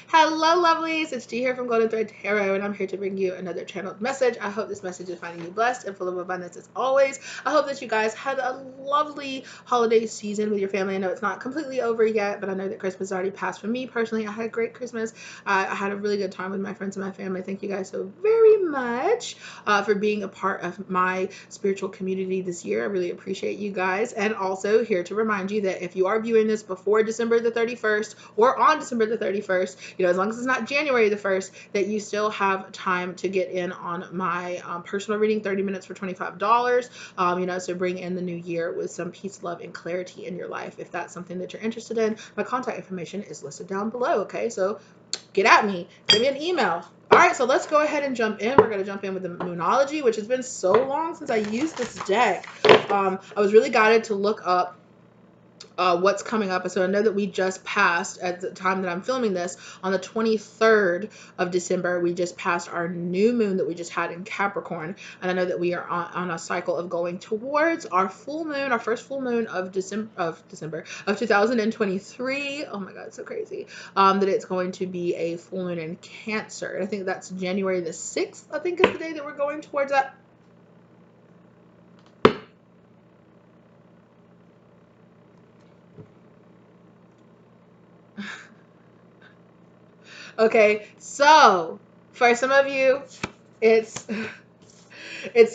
Hello, lovelies. It's G here from Golden Thread Tarot, and I'm here to bring you another channeled message. I hope this message is finding you blessed and full of abundance as always. I hope that you guys had a lovely holiday season with your family. I know it's not completely over yet, but I know that Christmas already passed. For me personally, I had a great Christmas. I had a really good time with my friends and my family. Thank you guys so very much for being a part of my spiritual community this year. I really appreciate you guys. And also here to remind you that if you are viewing this before December the 31st or on December the 31st, as long as it's not January the 1st, that you still have time to get in on my personal reading, 30 minutes for $25. So bring in the new year with some peace, love, and clarity in your life. If that's something that you're interested in, my contact information is listed down below. Okay, so get at me, give me an email. All right, so let's go ahead and jump in. We're going to jump in with the Moonology, which has been so long since I used this deck. I was really guided to look up what's coming up. So I know that we just passed, at the time that I'm filming this, on the 23rd of December, we just passed our new moon that we just had in Capricorn. And I know that we are on a cycle of going towards our full moon, our first full moon of December of 2023. Oh my God, it's so crazy. That it's going to be a full moon in Cancer. And I think that's January the 6th, I think is the day that we're going towards that. Okay, so for some of you, it's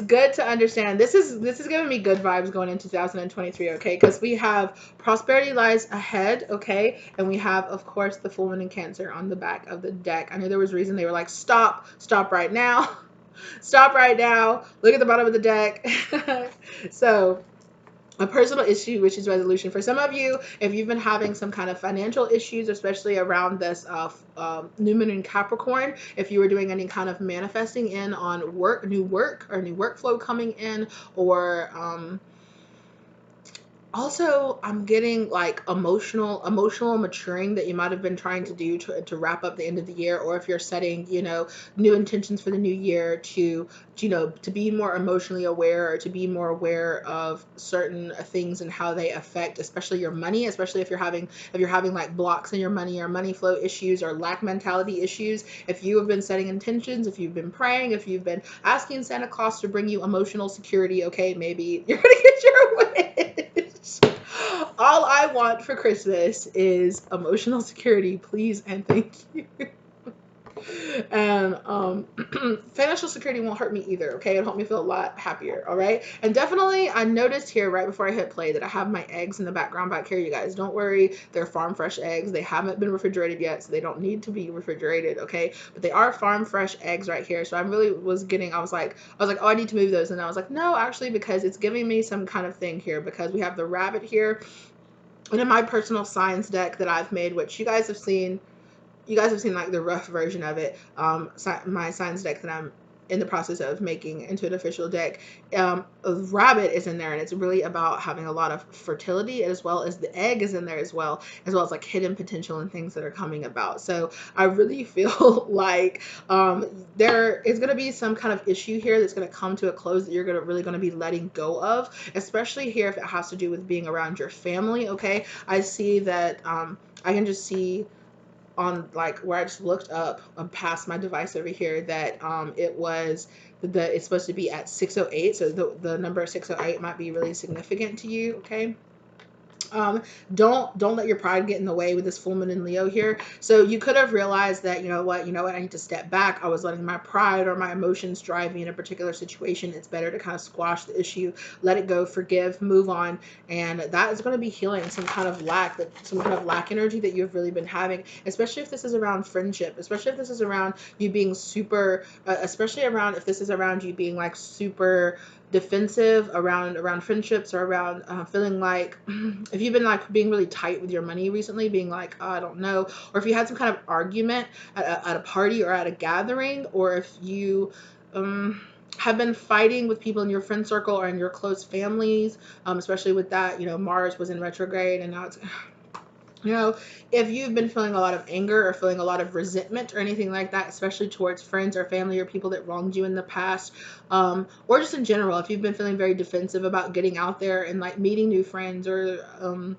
good to understand. This is giving me good vibes going into 2023, okay? Because we have prosperity lies ahead, okay? And we have, of course, the full moon in Cancer on the back of the deck. I knew there was a reason they were like, stop right now. Stop right now. Look at the bottom of the deck. So a personal issue, which is resolution. For some of you, if you've been having some kind of financial issues, especially around this new moon in Capricorn, if you were doing any kind of manifesting in on new workflow coming in, or also I'm getting like emotional maturing that you might have been trying to do to wrap up the end of the year, or if you're setting new intentions for the new year to to be more emotionally aware, or to be more aware of certain things and how they affect especially your money, especially if you're having like blocks in your money, or money flow issues, or lack mentality issues. If you have been setting intentions, if you've been praying, if you've been asking Santa Claus to bring you emotional security, okay, maybe you're gonna get your wish. All I want for Christmas is emotional security, please and thank you. And financial security won't hurt me either, okay? It'll help me feel a lot happier, all right? And definitely, I noticed here right before I hit play that I have my eggs in the background back here, you guys. Don't worry, they're farm fresh eggs. They haven't been refrigerated yet, so they don't need to be refrigerated, okay? But they are farm fresh eggs right here. So I really was getting, I was like, oh, I need to move those. And I was like, no, actually, because it's giving me some kind of thing here, because we have the rabbit here. And in my personal science deck that I've made, which you guys have seen like the rough version of it, my science deck that I'm in the process of making into an official deck, a rabbit is in there, and it's really about having a lot of fertility, as well as the egg is in there, as well as like hidden potential and things that are coming about. So I really feel like there is going to be some kind of issue here that's going to come to a close that you're really going to be letting go of, especially here if it has to do with being around your family. Okay, I see that I can just see on like where I just looked up past my device over here that it's supposed to be at 608. So the number 608 might be really significant to you. Okay. Don't let your pride get in the way with this full moon in Leo here. So you could have realized that, you know what, I need to step back. I was letting my pride or my emotions drive me in a particular situation. It's better to kind of squash the issue, let it go, forgive, move on. And that is going to be healing some kind of lack energy that you've really been having, especially if this is around friendship, especially if this is around you being super, especially around if this is around you being like super defensive around friendships, or around feeling like if you've been like being really tight with your money recently, being like, oh, I don't know, or if you had some kind of argument at a party or at a gathering, or if you have been fighting with people in your friend circle or in your close families, especially with that, Mars was in retrograde, and now it's if you've been feeling a lot of anger or feeling a lot of resentment or anything like that, especially towards friends or family or people that wronged you in the past, or just in general, if you've been feeling very defensive about getting out there and like meeting new friends, or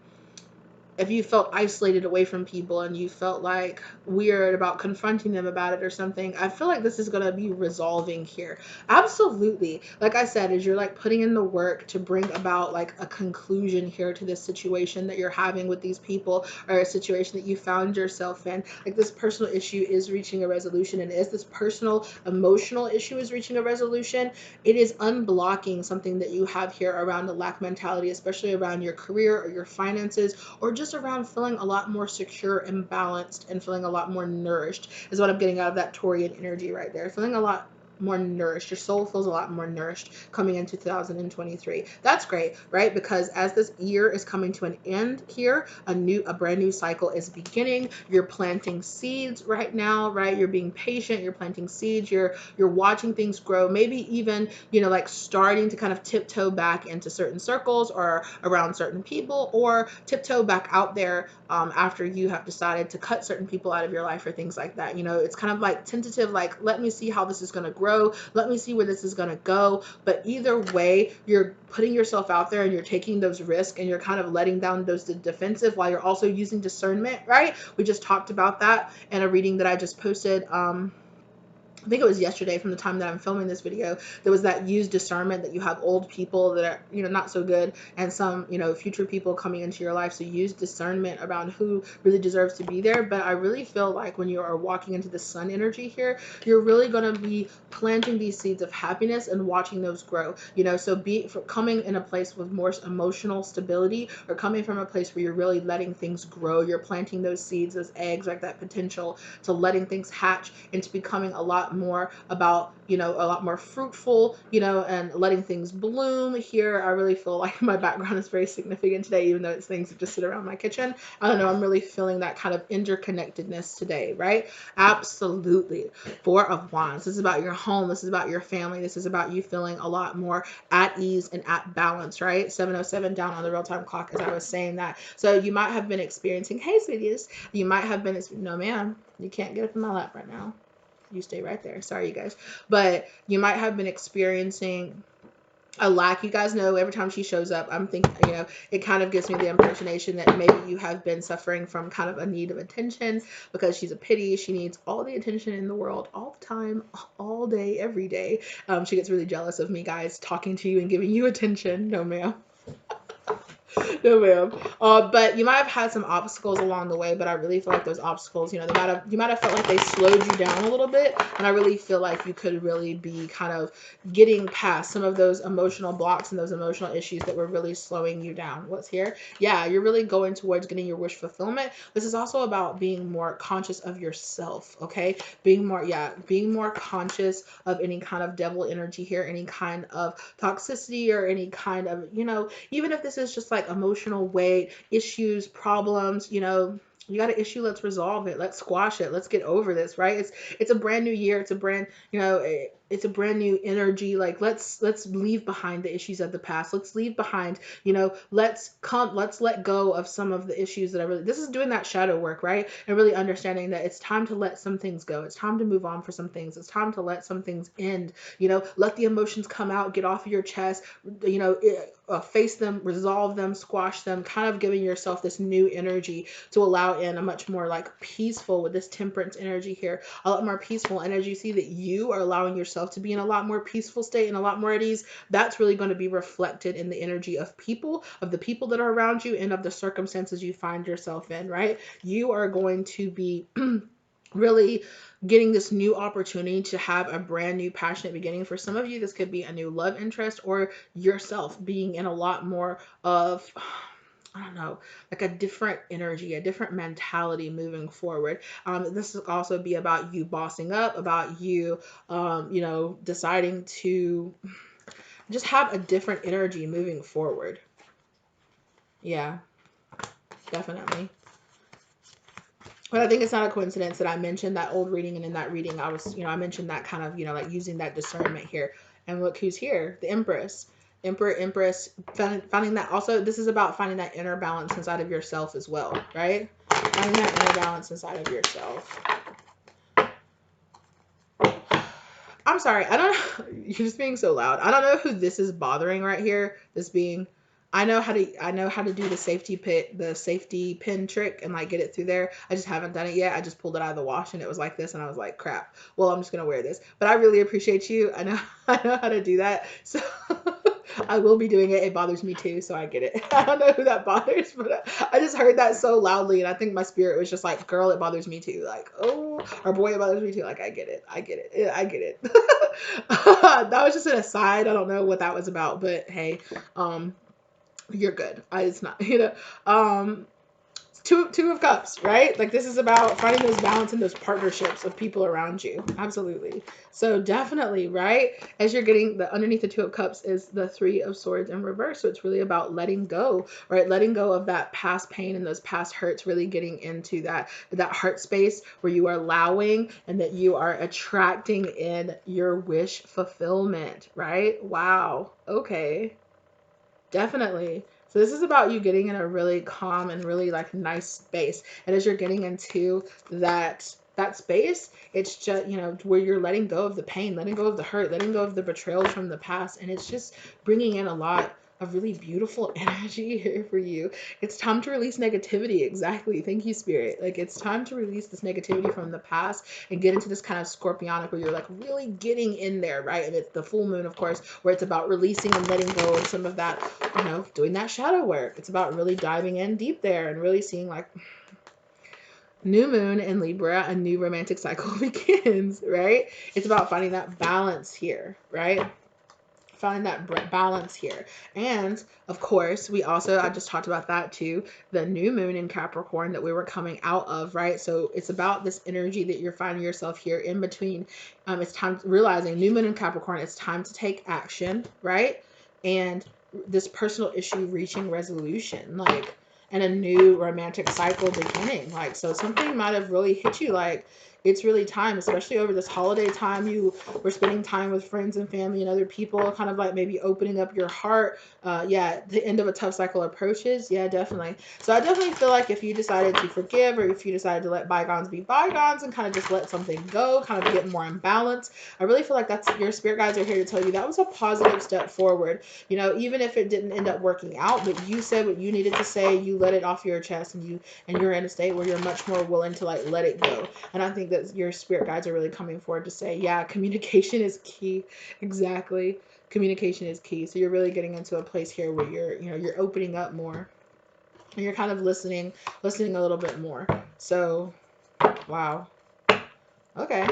if you felt isolated away from people and you felt like weird about confronting them about it or something, I feel like this is going to be resolving here. Absolutely. Like I said, as you're like putting in the work to bring about like a conclusion here to this situation that you're having with these people, or a situation that you found yourself in, like this personal issue is reaching a resolution. And as this personal emotional issue is reaching a resolution, it is unblocking something that you have here around the lack mentality, especially around your career or your finances, or just around feeling a lot more secure and balanced and feeling a lot more nourished, is what I'm getting out of that Taurian energy right there. Feeling a lot more nourished. Your soul feels a lot more nourished coming into 2023. That's great, right? Because as this year is coming to an end here, a brand new cycle is beginning. You're planting seeds right now, right? You're being patient, you're planting seeds, you're watching things grow, maybe even, you know, like starting to kind of tiptoe back into certain circles or around certain people, or tiptoe back out there after you have decided to cut certain people out of your life or things like that. You know, it's kind of like tentative, like, let me see how this is going to grow. Let me see where this is going to go. But either way, you're putting yourself out there and you're taking those risks and you're kind of letting down those defensive while you're also using discernment, right? We just talked about that in a reading that I just posted. I think it was yesterday from the time that I'm filming this video. There was that used discernment that you have old people that are, you know, not so good, and some, you know, future people coming into your life. So use discernment around who really deserves to be there. But I really feel like when you are walking into the sun energy here, you're really going to be planting these seeds of happiness and watching those grow, you know. So coming in a place with more emotional stability, or coming from a place where you're really letting things grow, you're planting those seeds, those eggs, like that potential to letting things hatch into becoming a lot more about, you know, a lot more fruitful, you know, and letting things bloom here. I really feel like my background is very significant today, even though it's things that just sit around my kitchen. I don't know, I'm really feeling that kind of interconnectedness today, right? Absolutely. Four of Wands. This is about your home. This is about your family. This is about you feeling a lot more at ease and at balance, right? 7:07 down on the real-time clock as I was saying that. So you might have been experiencing, hey sweeties, you might have been, no ma'am, you can't get up in my lap right now. You stay right there. Sorry, you guys. But you might have been experiencing a lack. You guys know every time she shows up, I'm thinking, you know, it kind of gives me the impression that maybe you have been suffering from kind of a need of attention, because she's a pity. She needs all the attention in the world, all the time, all day, every day. She gets really jealous of me, guys, talking to you and giving you attention. No, ma'am. No, ma'am. But you might have had some obstacles along the way, but I really feel like those obstacles, you know, you might have felt like they slowed you down a little bit, and I really feel like you could really be kind of getting past some of those emotional blocks and those emotional issues that were really slowing you down. What's here? Yeah, you're really going towards getting your wish fulfillment. This is also about being more conscious of yourself, okay? Being more conscious of any kind of devil energy here, any kind of toxicity, or any kind of, you know, even if this is just like emotional weight, issues, problems, you know, you got an issue, let's resolve it, let's squash it, let's get over this, right? It's a brand new year, it's a brand, you know, it's a brand new energy. Like let's leave behind the issues of the past. Let's leave behind, you know, let's let go of some of the issues that this is doing that shadow work, right? And really understanding that it's time to let some things go. It's time to move on for some things. It's time to let some things end, you know, let the emotions come out, get off of your chest, you know, face them, resolve them, squash them, kind of giving yourself this new energy to allow in a much more like peaceful, with this temperance energy here, a lot more peaceful. And as you see that you are allowing yourself to be in a lot more peaceful state and a lot more at ease, that's really going to be reflected in the energy of people, of the people that are around you, and of the circumstances you find yourself in, right? You are going to be really getting this new opportunity to have a brand new passionate beginning. For some of you, this could be a new love interest, or yourself being in a lot more of, I don't know, like a different energy, a different mentality moving forward. This will also be about you bossing up, about you, you know, deciding to just have a different energy moving forward. Yeah, definitely. But I think it's not a coincidence that I mentioned that old reading, and in that reading, I was, you know, I mentioned that kind of, you know, like using that discernment here. And look who's here, the Empress. Emperor, Empress, finding that also, this is about finding that inner balance inside of yourself as well, right? Finding that inner balance inside of yourself. I'm sorry, I don't know, you're just being so loud. I don't know who this is bothering right here, this being, I know how to do the safety pin trick and like get it through there. I just haven't done it yet. I just pulled it out of the wash and it was like this and I was like, crap. Well, I'm just gonna wear this. But I really appreciate you. I know I know how to do that. So I will be doing it. It bothers me too, so I get it. I don't know who that bothers, but I just heard that so loudly and I think my spirit was just like, girl, it bothers me too. Like, oh, or boy, it bothers me too. Like, I get it. I get it. Yeah, I get it. That was just an aside. I don't know what that was about, but hey, you're good. It's not, two of cups, right? Like this is about finding those balance and those partnerships of people around you. Absolutely. So definitely, right? As you're getting the underneath the two of cups is the three of swords in reverse. So it's really about letting go, right? Letting go of that past pain and those past hurts, really getting into that heart space where you are allowing and that you are attracting in your wish fulfillment, right? Wow. Okay. Definitely. So this is about you getting in a really calm and really like nice space. And as you're getting into that space, it's just, where you're letting go of the pain, letting go of the hurt, letting go of the betrayals from the past. And it's just bringing in a lot of really beautiful energy here for you. It's time to release negativity. Exactly. Thank you, Spirit. Like it's time to release this negativity from the past and get into this kind of scorpionic where you're like really getting in there, right? And it's the full moon, of course, where it's about releasing and letting go of some of that, doing that shadow work. It's about really diving in deep there and really seeing like new moon in Libra, a new romantic cycle begins, right? It's about finding that balance here, right? Finding that balance here. And of course, I just talked about that too, the new moon in Capricorn that we were coming out of, right? So it's about this energy that you're finding yourself here in between. It's time realizing new moon in Capricorn, it's time to take action, right? And this personal issue reaching resolution, like, and a new romantic cycle beginning. Like, so something might have really hit you like, it's really time, especially over this holiday time. You were spending time with friends and family and other people, kind of like maybe opening up your heart. Yeah, the end of a tough cycle approaches. Yeah, definitely. So I definitely feel like if you decided to forgive or if you decided to let bygones be bygones and kind of just let something go, kind of get more in balance, I really feel like that's your spirit guides are here to tell you that was a positive step forward. Even if it didn't end up working out, but you said what you needed to say, you let it off your chest, and you're in a state where you're much more willing to like let it go. And I think that your spirit guides are really coming forward to say, yeah, communication is key. Exactly. Communication is key. So you're really getting into a place here where you're opening up more and you're kind of listening a little bit more. So, wow. Okay.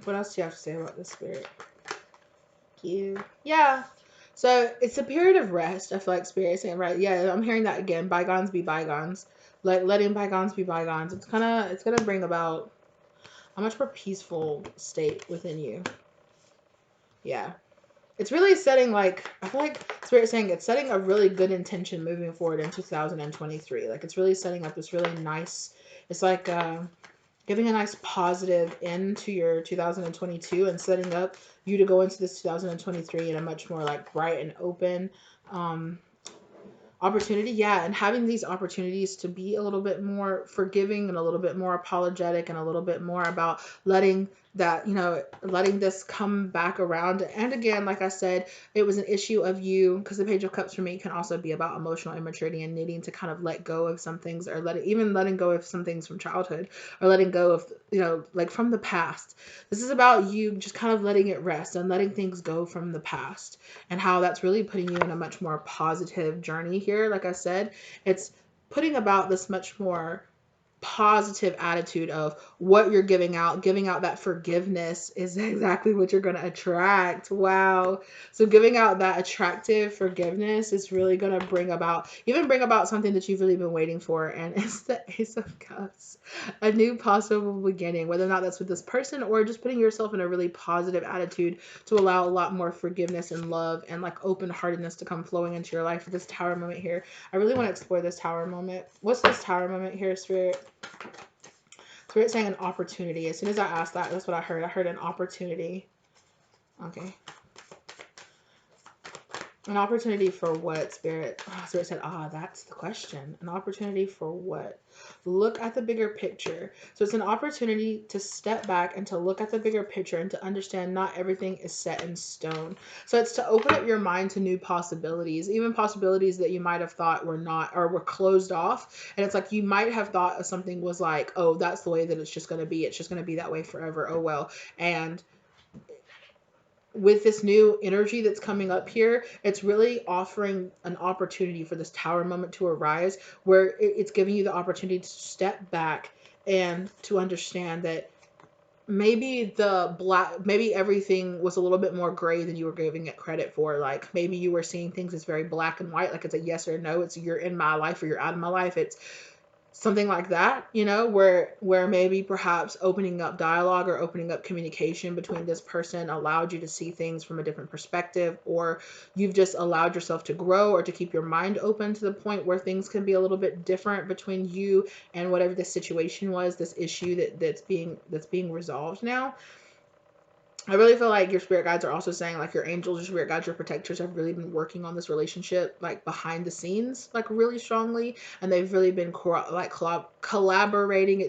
What else do you have to say about this spirit? Thank you. Yeah. So it's a period of rest. I feel like spirit is saying, right? Yeah, I'm hearing that again. Bygones be bygones. Like letting bygones be bygones. It's gonna bring about a much more peaceful state within you. Yeah. It's really setting like, I feel like spirit is saying it's setting a really good intention moving forward in 2023. Like it's really setting up this really nice, it's like giving a nice positive end to your 2022 and setting up you to go into this 2023 in a much more like bright and open opportunity. Yeah, and having these opportunities to be a little bit more forgiving and a little bit more apologetic and a little bit more about letting that, letting this come back around. And again, like I said, it was an issue of you, because the Page of Cups for me can also be about emotional immaturity and needing to kind of let go of some things, or letting go of some things from childhood, or letting go of, like from the past. This is about you just kind of letting it rest and letting things go from the past, and how that's really putting you in a much more positive journey here. Like I said, it's putting about this much more positive attitude of what you're giving out that forgiveness is exactly what you're going to attract. Wow. So giving out that attractive forgiveness is really going to bring about something that you've really been waiting for, and it's the Ace of Cups, a new possible beginning, whether or not that's with this person or just putting yourself in a really positive attitude to allow a lot more forgiveness and love and like open-heartedness to come flowing into your life. For this Tower moment here, I really want to explore this Tower moment. What's this Tower moment here, Spirit? Spirit saying an opportunity. As soon as I asked that, that's what I heard. I heard an opportunity. Okay. An opportunity for what, Spirit? Oh, Spirit said, that's the question. An opportunity for what? Look at the bigger picture. So it's an opportunity to step back and to look at the bigger picture and to understand not everything is set in stone. So it's to open up your mind to new possibilities, even possibilities that you might have thought were not or were closed off. And it's like you might have thought something was like, oh, that's the way that it's just going to be. It's just going to be that way forever. Oh, well. And with this new energy that's coming up here, it's really offering an opportunity for this tower moment to arise where it's giving you the opportunity to step back and to understand that maybe everything was a little bit more gray than you were giving it credit for. Like maybe you were seeing things as very black and white, like it's a yes or no, it's you're in my life or you're out of my life. It's something like that, where maybe perhaps opening up dialogue or opening up communication between this person allowed you to see things from a different perspective, or you've just allowed yourself to grow or to keep your mind open to the point where things can be a little bit different between you and whatever the situation was, this issue that's being resolved now. I really feel like your spirit guides are also saying like your angels, your spirit guides, your protectors have really been working on this relationship like behind the scenes, like really strongly, and they've really been collaborating,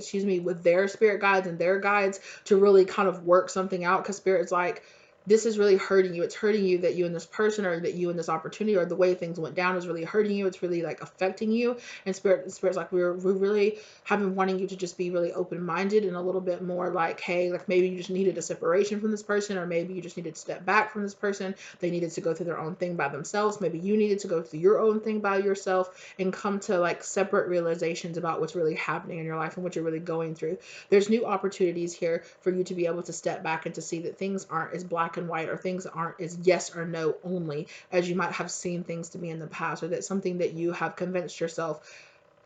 with their spirit guides and their guides to really kind of work something out. Because spirit's like, this is really hurting you. It's hurting you that you and this person, or that you and this opportunity, or the way things went down is really hurting you. It's really like affecting you. And spirit's like, we really have been wanting you to just be really open-minded and a little bit more like, hey, like maybe you just needed a separation from this person, or maybe you just needed to step back from this person. They needed to go through their own thing by themselves. Maybe you needed to go through your own thing by yourself and come to like separate realizations about what's really happening in your life and what you're really going through. There's new opportunities here for you to be able to step back and to see that things aren't as black and white, or things aren't as yes or no only as you might have seen things to be in the past, or that something that you have convinced yourself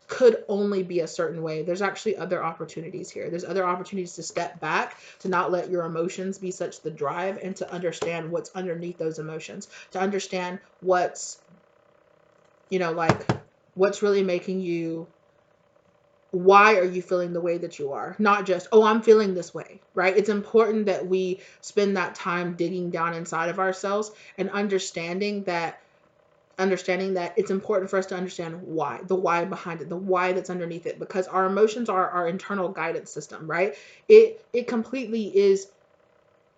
could only be a certain way. There's actually other opportunities here. There's other opportunities to step back, to not let your emotions be such the drive, and to understand what's underneath those emotions, to understand what's, like what's really making you, why are you feeling the way that you are? Not just, oh, I'm feeling this way, right? It's important that we spend that time digging down inside of ourselves and understanding that it's important for us to understand why, the why behind it, the why that's underneath it, because our emotions are our internal guidance system, right? It completely is,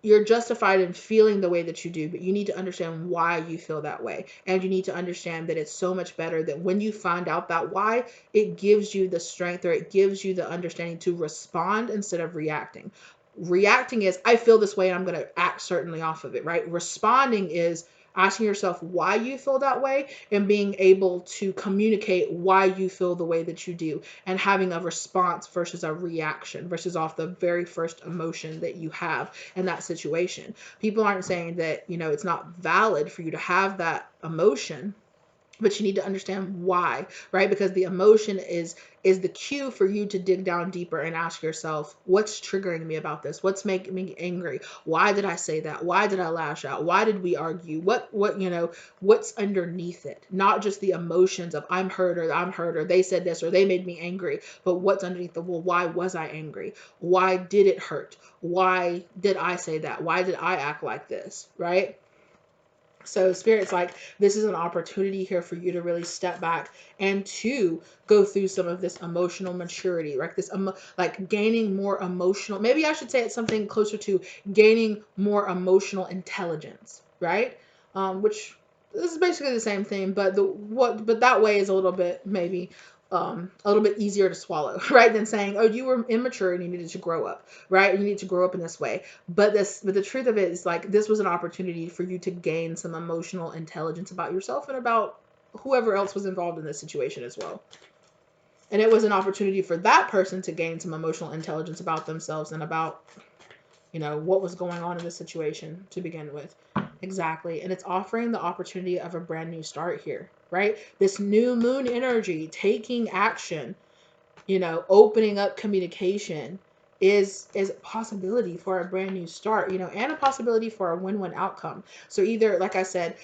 you're justified in feeling the way that you do, but you need to understand why you feel that way. And you need to understand that it's so much better that when you find out that why, it gives you the strength, or it gives you the understanding to respond instead of reacting. Reacting is, I feel this way and I'm going to act certainly off of it, right? Responding is asking yourself why you feel that way and being able to communicate why you feel the way that you do, and having a response versus a reaction, versus off the very first emotion that you have in that situation. People aren't saying that, it's not valid for you to have that emotion, but you need to understand why, right? Because the emotion is the cue for you to dig down deeper and ask yourself, what's triggering me about this? What's making me angry? Why did I say that? Why did I lash out? Why did we argue? What's underneath it? Not just the emotions of I'm hurt, or they said this, or they made me angry, but what's underneath the, well, why was I angry? Why did it hurt? Why did I say that? Why did I act like this, right? So spirit's like, this is an opportunity here for you to really step back and to go through some of this emotional maturity, right? Like gaining more emotional, maybe I should say it's something closer to gaining more emotional intelligence, right? Which this is basically the same thing, but but that way is a little bit maybe a little bit easier to swallow, right? Than saying, oh, you were immature and you needed to grow up, right? You need to grow up in this way. But the truth of it is like, this was an opportunity for you to gain some emotional intelligence about yourself and about whoever else was involved in this situation as well. And it was an opportunity for that person to gain some emotional intelligence about themselves and about, what was going on in the situation to begin with. Exactly. And it's offering the opportunity of a brand new start here, right? This new moon energy, taking action, opening up communication is a possibility for a brand new start, and a possibility for a win-win outcome. So either, like I said,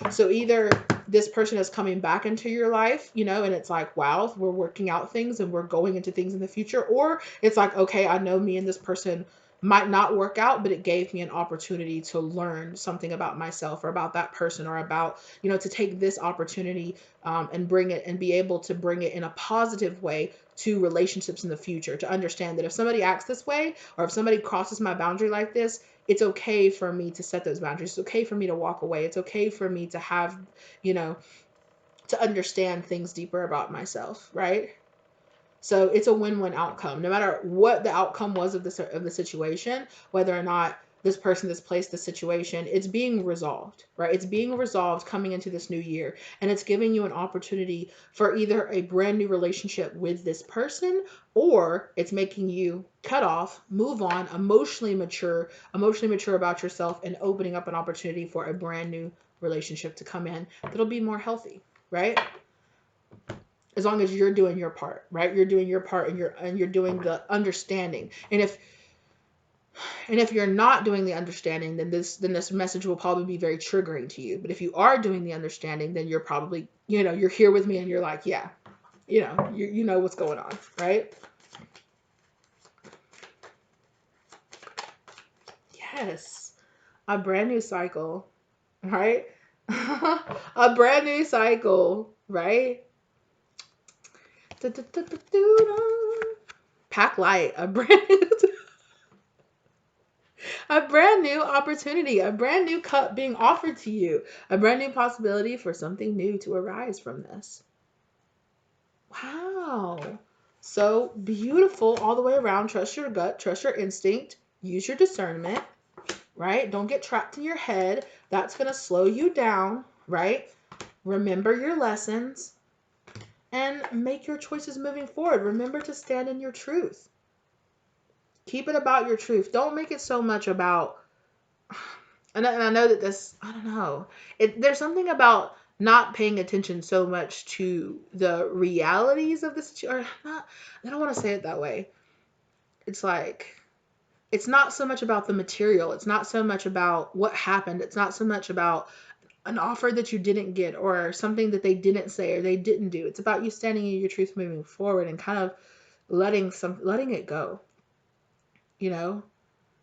this person is coming back into your life, and it's like, wow, we're working out things and we're going into things in the future. Or it's like, okay, I know me and this person might not work out, but it gave me an opportunity to learn something about myself or about that person, or about, to take this opportunity and bring it and be able to bring it in a positive way to relationships in the future, to understand that if somebody acts this way, or if somebody crosses my boundary like this, it's okay for me to set those boundaries. It's okay for me to walk away. It's okay for me to have, to understand things deeper about myself, right? So it's a win-win outcome. No matter what the outcome was of the situation, whether or not this person, this place, this situation, it's being resolved, right? It's being resolved coming into this new year. And it's giving you an opportunity for either a brand new relationship with this person, or it's making you cut off, move on, emotionally mature about yourself, and opening up an opportunity for a brand new relationship to come in that'll be more healthy, right? As long as you're doing your part, right? You're doing your part, and you're doing the understanding. And if you're not doing the understanding, then this message will probably be very triggering to you. But if you are doing the understanding, then you're probably, you're here with me, and you're like, yeah, you know what's going on, right? Yes. A brand new cycle, right? A brand new cycle, right? Pack light, a brand new opportunity, a brand new cup being offered to you, a brand new possibility for something new to arise from this. Wow. So beautiful all the way around. Trust your gut, trust your instinct, use your discernment, right? Don't get trapped in your head. That's going to slow you down, right? Remember your lessons and make your choices moving forward. Remember to stand in your truth. Keep it about your truth. Don't make it so much about, and I know that this, I don't know. There's something about not paying attention so much to the realities of the situation. I don't want to say it that way. It's like, it's not so much about the material. It's not so much about what happened. It's not so much about an offer that you didn't get, or something that they didn't say or they didn't do. It's about you standing in your truth, moving forward, and kind of letting it go.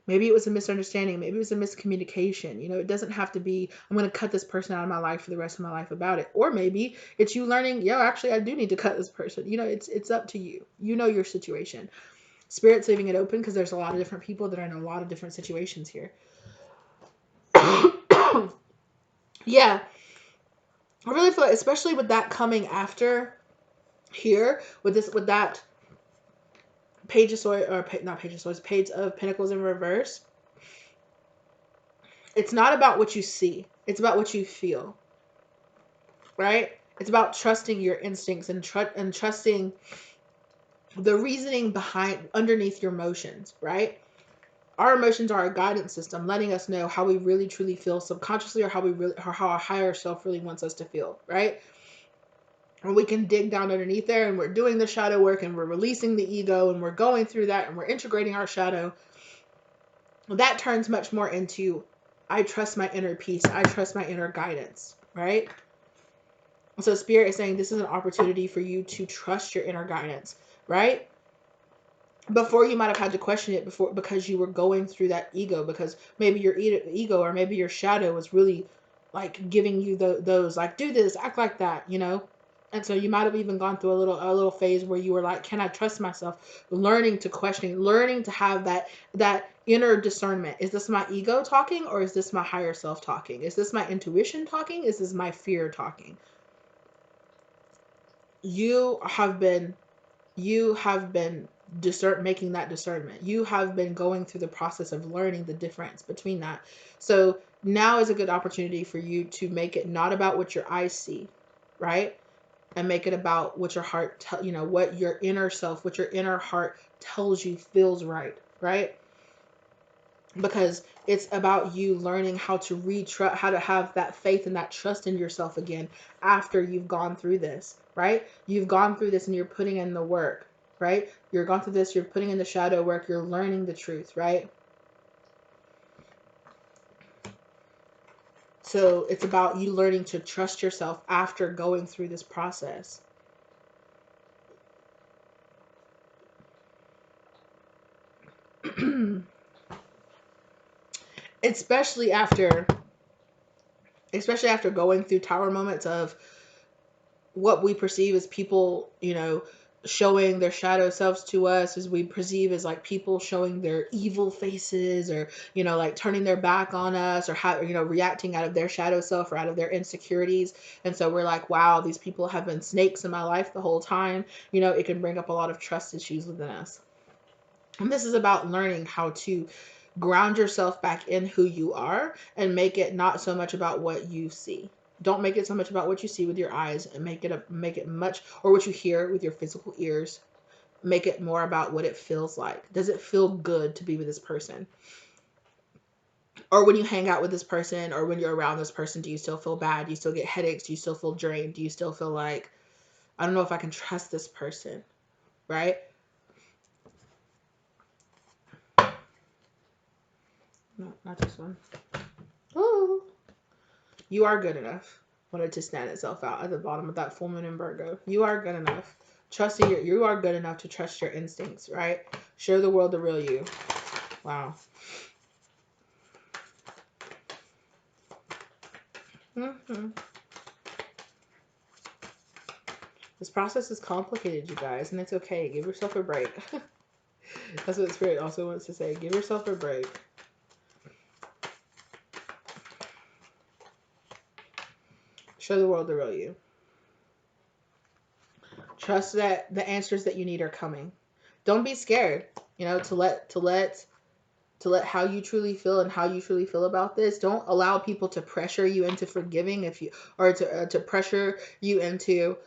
Maybe it was a misunderstanding. Maybe it was a miscommunication. It doesn't have to be, I'm going to cut this person out of my life for the rest of my life about it. Or maybe it's you learning, actually, I do need to cut this person. It's up to you. You know your situation. Spirit's leaving it open because there's a lot of different people that are in a lot of different situations here. Yeah. I really feel like, especially with that coming after here, with that Page of Swords, or not Page of Swords, Page of Pentacles in reverse. It's not about what you see. It's about what you feel. Right? It's about trusting your instincts and trusting the reasoning underneath your emotions, right? Our emotions are a guidance system, letting us know how we really truly feel subconsciously, or how our higher self really wants us to feel, right? And we can dig down underneath there, and we're doing the shadow work, and we're releasing the ego, and we're going through that, and we're integrating our shadow. That turns much more into, I trust my inner peace. I trust my inner guidance, right? So Spirit is saying this is an opportunity for you to trust your inner guidance, right? Before, you might have had to question it because you were going through that ego, because maybe your ego or maybe your shadow was really like giving you those like, do this, act like that, And so you might have even gone through a little phase where you were like, can I trust myself? Learning to question, learning to have that inner discernment. Is this my ego talking, or is this my higher self talking? Is this my intuition talking? Is this my fear talking? You have been making that discernment. You have been going through the process of learning the difference between that. So now is a good opportunity for you to make it not about what your eyes see, right? And make it about what your heart, what your inner self, what your inner heart tells you feels right, right? Because it's about you learning how to how to have that faith and that trust in yourself again after you've gone through this, right? You've gone through this and you're putting in the work, right? You're gone through this, you're putting in the shadow work, you're learning the truth, right? So it's about you learning to trust yourself after going through this process. especially after going through tower moments of what we perceive as people, showing their shadow selves to us, as we perceive as like people showing their evil faces, or like turning their back on us, or how reacting out of their shadow self or out of their insecurities. And so we're like, wow, these people have been snakes in my life the whole time. It can bring up a lot of trust issues within us. And this is about learning how to ground yourself back in who you are, and make it not so much about what you see. Don't make it so much about what you see with your eyes, and make it much, or what you hear with your physical ears. Make it more about what it feels like. Does it feel good to be with this person? Or when you hang out with this person, or when you're around this person, do you still feel bad? Do you still get headaches? Do you still feel drained? Do you still feel like, I don't know if I can trust this person, right? No, not this one. Ooh. You are good enough. Wanted to stand itself out at the bottom of that full moon in Virgo. You are good enough. You are good enough to trust your instincts, right? Show the world the real you. Wow. Mm-hmm. This process is complicated, you guys, and it's okay. Give yourself a break. That's what Spirit also wants to say. Give yourself a break. Show the world the real you. Trust that the answers that you need are coming. Don't be scared, to let how you truly feel and how you truly feel about this. Don't allow people to pressure you into forgiving, or to pressure you into,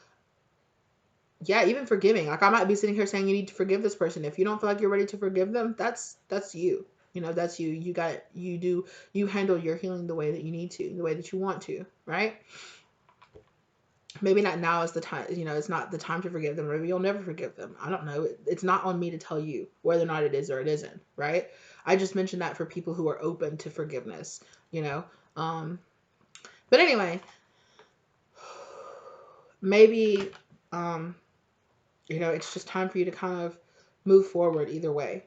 even forgiving. Like, I might be sitting here saying you need to forgive this person. If you don't feel like you're ready to forgive them, that's you. That's you. You handle your healing the way that you need to, the way that you want to, right? Maybe not now is the time, it's not the time to forgive them. Maybe you'll never forgive them. I don't know. It's not on me to tell you whether or not it is or it isn't, right? I just mentioned that for people who are open to forgiveness, But anyway, maybe, it's just time for you to kind of move forward either way.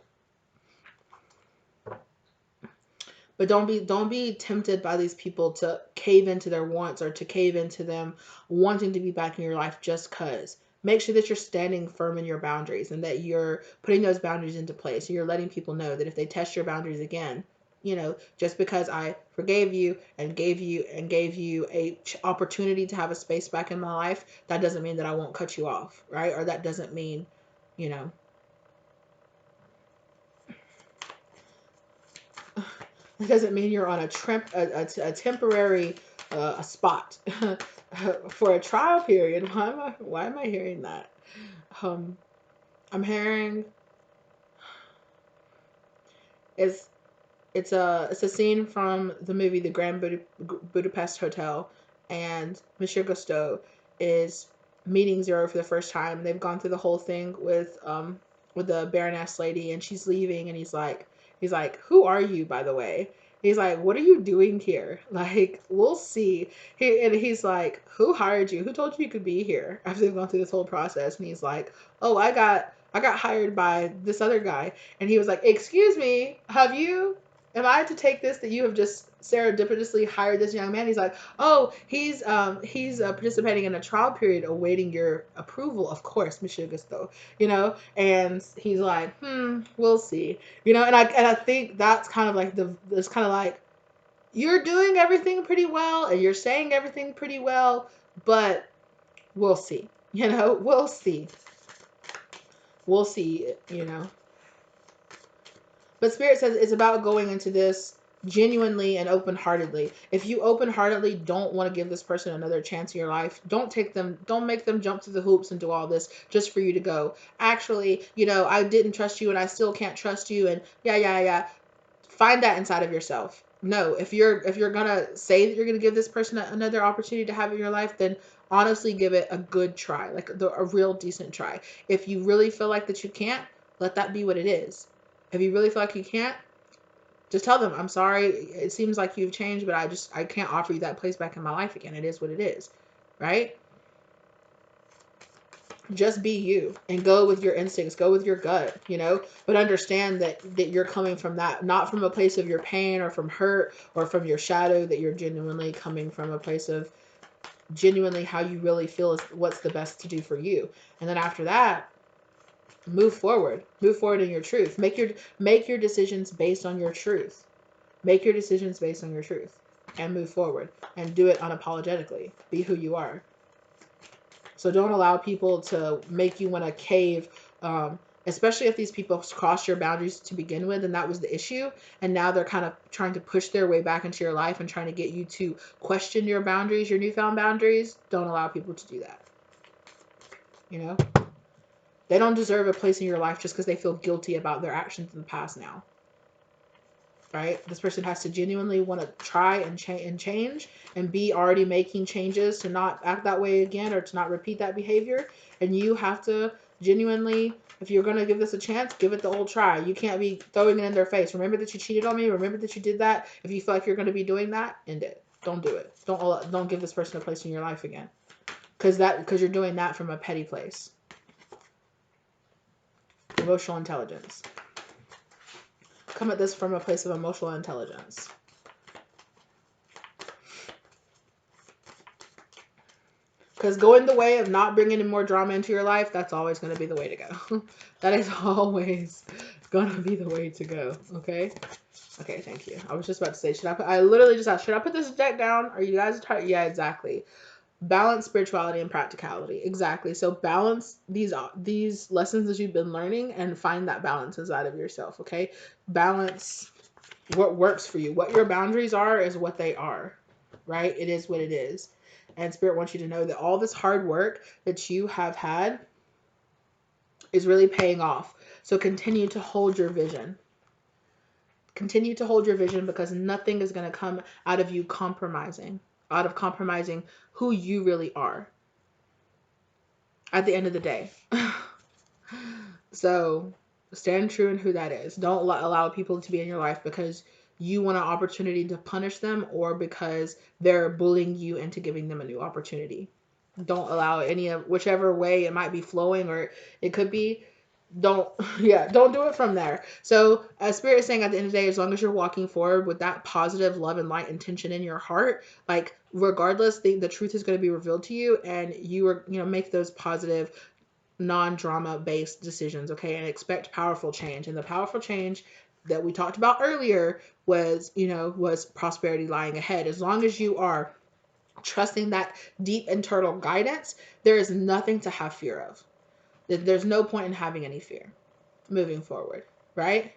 But don't be tempted by these people to cave into their wants, or to cave into them wanting to be back in your life just cause. Make sure that you're standing firm in your boundaries, and that you're putting those boundaries into place. And you're letting people know that if they test your boundaries again, just because I forgave you and gave you a opportunity to have a space back in my life, that doesn't mean that I won't cut you off, right? Or that doesn't mean, it doesn't mean you're on a temporary a spot for a trial period. Why am I hearing that? I'm hearing it's a scene from the movie The Grand Budapest Hotel, and Monsieur Gusteau is meeting Zero for the first time. They've gone through the whole thing with the Baroness lady, and she's leaving, and he's like, who are you, by the way? He's like, what are you doing here? Like, we'll see. He's like, who hired you? Who told you you could be here? After they've gone through this whole process, and he's like, oh, I got hired by this other guy. And he was like, excuse me, am I to take this that you have just serendipitously hired this young man? He's like, oh, he's participating in a trial period awaiting your approval, of course, Monsieur Gusteau, and he's like, we'll see, and I think that's kind of like it's kind of like, you're doing everything pretty well and you're saying everything pretty well, but we'll see, we'll see. We'll see, But Spirit says it's about going into this genuinely and open-heartedly. If you open-heartedly don't want to give this person another chance in your life, don't make them jump through the hoops and do all this just for you to go, actually, I didn't trust you and I still can't trust you, and yeah. Find that inside of yourself. No, if you're gonna say that you're gonna give this person another opportunity to have in your life, then honestly give it a good try, like a real decent try. If you really feel like that you can't, let that be what it is. If you really feel like you can't, just tell them, I'm sorry, it seems like you've changed, but I can't offer you that place back in my life again. It is what it is, right? Just be you and go with your instincts, go with your gut, you know, but understand that you're coming from that, not from a place of your pain or from hurt or from your shadow, that you're genuinely coming from a place of genuinely how you really feel is what's the best to do for you. And then after that, move forward in your truth. Make your decisions based on your truth. Make your decisions based on your truth and move forward and do it unapologetically. Be who you are. So don't allow people to make you want to cave, especially if these people cross your boundaries to begin with, and that was the issue. And now they're kind of trying to push their way back into your life and trying to get you to question your boundaries, your newfound boundaries. Don't allow people to do that. You know? They don't deserve a place in your life just because they feel guilty about their actions in the past now. Right? This person has to genuinely want to try and change and be already making changes to not act that way again or to not repeat that behavior. And you have to genuinely, if you're going to give this a chance, give it the old try. You can't be throwing it in their face. Remember that you cheated on me. Remember that you did that. If you feel like you're going to be doing that, end it. Don't do it. Don't give this person a place in your life again. Because you're doing that from a petty place. Emotional intelligence. Come at this from a place of emotional intelligence. Because going the way of not bringing any more drama into your life, that's always going to be the way to go. That is always going to be the way to go. Okay? Okay, thank you. I was just about to say, I literally just asked, should I put this deck down? Are you guys tired? Yeah, exactly. Balance spirituality and practicality. Exactly. So balance these lessons that you've been learning and find that balance inside of yourself. Okay? Balance what works for you. What your boundaries are is what they are, right? It is what it is. And Spirit wants you to know that all this hard work that you have had is really paying off. So continue to hold your vision. Continue to hold your vision, because nothing is going to come out of you compromising who you really are at the end of the day. So stand true in who that is. Don't allow people to be in your life because you want an opportunity to punish them or because they're bullying you into giving them a new opportunity. Don't allow any of whichever way it might be flowing, or it could be. Don't do it from there. So Spirit is saying at the end of the day, as long as you're walking forward with that positive love and light intention in your heart, like regardless, the truth is going to be revealed to you, and you are, make those positive, non-drama based decisions, okay? And expect powerful change. And the powerful change that we talked about earlier was prosperity lying ahead. As long as you are trusting that deep internal guidance, there is nothing to have fear of. There's no point in having any fear moving forward, right?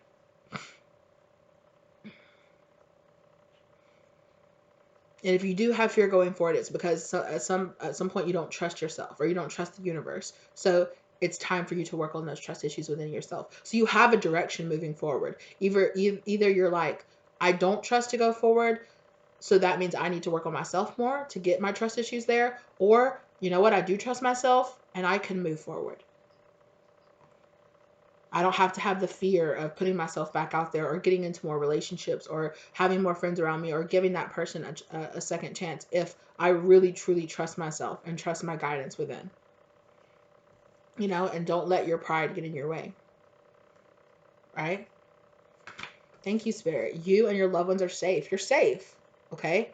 And if you do have fear going forward, it's because at some point you don't trust yourself or you don't trust the universe. So it's time for you to work on those trust issues within yourself. So you have a direction moving forward. Either you're like, I don't trust to go forward, so that means I need to work on myself more to get my trust issues there. Or, you know what, I do trust myself and I can move forward. I don't have to have the fear of putting myself back out there or getting into more relationships or having more friends around me or giving that person a second chance if I really, truly trust myself and trust my guidance within. And don't let your pride get in your way. Right? Thank you, Spirit. You and your loved ones are safe. You're safe. Okay?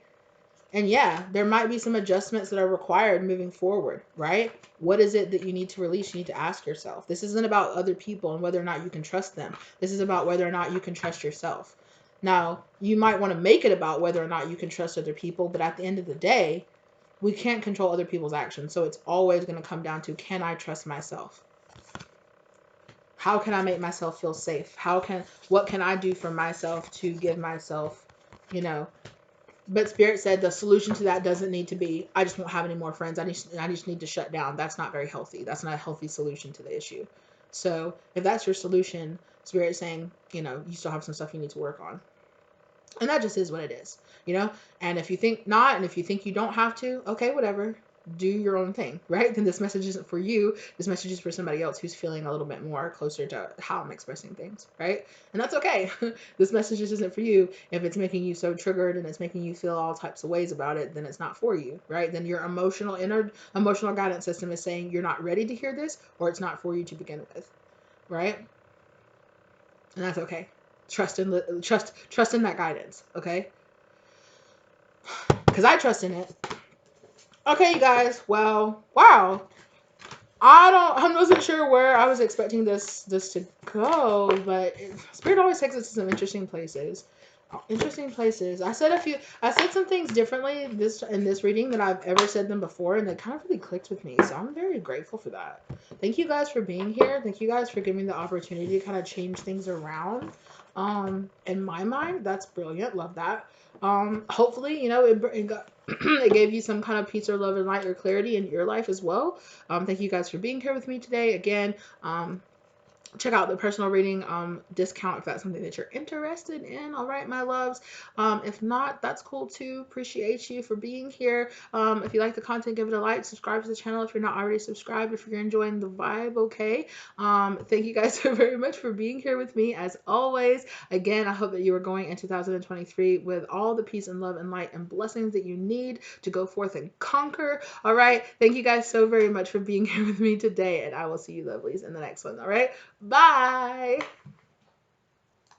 And yeah, there might be some adjustments that are required moving forward, right? What is it that you need to release? You need to ask yourself. This isn't about other people and whether or not you can trust them. This is about whether or not you can trust yourself. Now, you might want to make it about whether or not you can trust other people, but at the end of the day, we can't control other people's actions. So it's always going to come down to, can I trust myself? How can I make myself feel safe? What can I do for myself to give myself, But Spirit said the solution to that doesn't need to be, I just won't have any more friends. I just need to shut down. That's not very healthy. That's not a healthy solution to the issue. So if that's your solution, Spirit is saying, you still have some stuff you need to work on. And that just is what it is, And if you think not, and if you think you don't have to, okay, whatever. do your own thing, right? Then this message isn't for you. This message is for somebody else who's feeling a little bit more closer to how I'm expressing things, right? And that's okay. This message just isn't for you. If it's making you so triggered and it's making you feel all types of ways about it, then it's not for you, right? Then your inner emotional guidance system is saying you're not ready to hear this, or it's not for you to begin with, right? And that's okay. Trust in that guidance, okay? Because I trust in it. Okay, you guys. Well, wow. I wasn't sure where I was expecting this to go, but Spirit always takes us to some interesting places. Interesting places. I said some things differently in this reading than I've ever said them before, and it kind of really clicked with me. So I'm very grateful for that. Thank you guys for being here. Thank you guys for giving me the opportunity to kind of change things around. In my mind, that's brilliant. Love that. Hopefully, it got it gave you some kind of peace or love and light or clarity in your life as well. Thank you guys for being here with me today. Again, check out the personal reading discount if that's something that you're interested in. All right, my loves. If not, that's cool too. Appreciate you for being here. If you like the content, give it a like. Subscribe to the channel if you're not already subscribed. If you're enjoying the vibe, okay. Thank you guys so very much for being here with me as always. Again, I hope that you are going in 2023 with all the peace and love and light and blessings that you need to go forth and conquer. All right. Thank you guys so very much for being here with me today, and I will see you lovelies in the next one. All right. Bye.